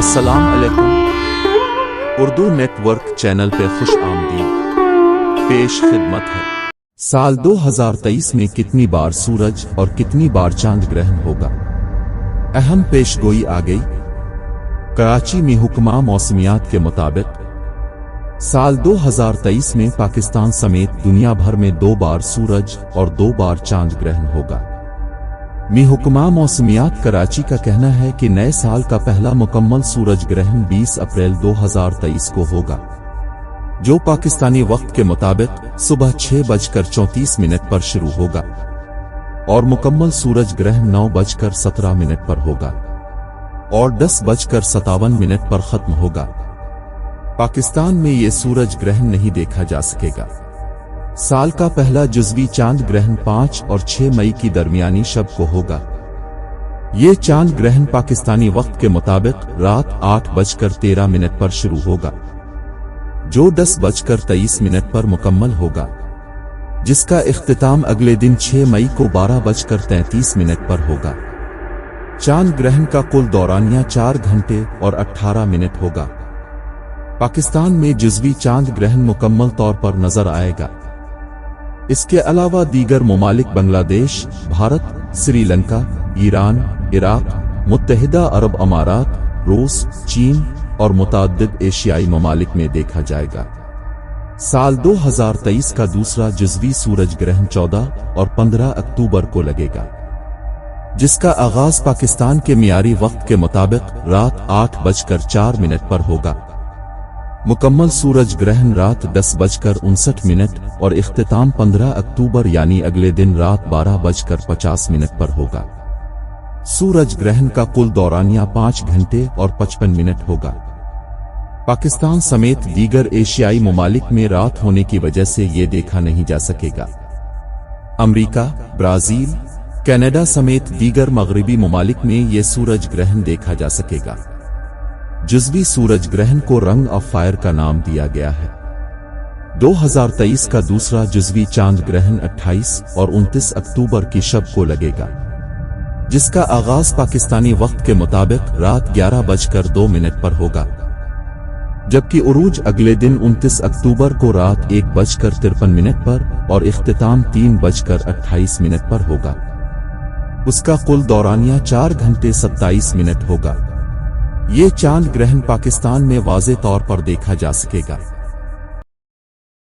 السلام علیکم Urdu net work channel پہ خوش آمدید پیش خدمت ہے۔ سال 2023 میں کتنی بار سورج اور کتنی بار چاند گرہن ہوگا؟ اہم پیش گوئی آ گئی۔ کراچی میں محکمہ موسمیات کے مطابق سال 2023 میں پاکستان سمیت دنیا بھر میں 2 بار سورج اور 2 بار چاند گرہن ہوگا۔ محکمہ موسمیات کراچی کا کہنا ہے کہ نئے سال کا پہلا مکمل سورج گرہن 20 اپریل 2023 کو ہوگا، جو پاکستانی وقت کے مطابق صبح 6:34 پر شروع ہوگا اور مکمل سورج گرہن 9:17 پر ہوگا اور 10:57 پر ختم ہوگا۔ پاکستان میں یہ سورج گرہن نہیں دیکھا جا سکے گا۔ سال کا پہلا جزوی چاند گرہن 5 اور 6 مئی کی درمیانی شب کو ہوگا۔ یہ چاند گرہن پاکستانی وقت کے مطابق رات 8:13 پر شروع ہوگا، جو 10:23 پر مکمل ہوگا، جس کا اختتام اگلے دن 6 مئی کو 12:33 پر ہوگا۔ چاند گرہن کا کل دورانیہ 4 گھنٹے اور 18 منٹ ہوگا۔ پاکستان میں جزوی چاند گرہن مکمل طور پر نظر آئے گا۔ اس کے علاوہ دیگر ممالک بنگلہ دیش، بھارت، سری لنکا، ایران، عراق، متحدہ عرب امارات، روس، چین اور متعدد ایشیائی ممالک میں دیکھا جائے گا۔ سال 2023 کا دوسرا جزوی سورج گرہن 14 اور 15 اکتوبر کو لگے گا، جس کا آغاز پاکستان کے معیاری وقت کے مطابق رات 8:04 پر ہوگا۔ مکمل سورج گرہن رات 10:59 اور اختتام 15 اکتوبر یعنی اگلے دن رات 12:50 پر ہوگا۔ سورج گرہن کا کل دورانیہ 5 گھنٹے اور 55 منٹ ہوگا۔ پاکستان سمیت دیگر ایشیائی ممالک میں رات ہونے کی وجہ سے یہ دیکھا نہیں جا سکے گا۔ امریکہ، برازیل، کینیڈا سمیت دیگر مغربی ممالک میں یہ سورج گرہن دیکھا جا سکے گا۔ جزوی سورج گرہن کو رنگ آف فائر کا نام دیا گیا ہے۔ 2023 کا دوسرا جزوی چاند گرہن 28 اور 29 اکتوبر کی شب کو لگے گا، جس کا آغاز پاکستانی وقت کے مطابق رات 11:02 پر ہوگا، جبکہ عروج اگلے دن 29 اکتوبر کو رات 1:53 پر اور اختتام 3:28 پر ہوگا۔ اس کا کل دورانیہ 4 گھنٹے 27 منٹ ہوگا۔ یہ چاند گرہن پاکستان میں واضح طور پر دیکھا جا سکے گا۔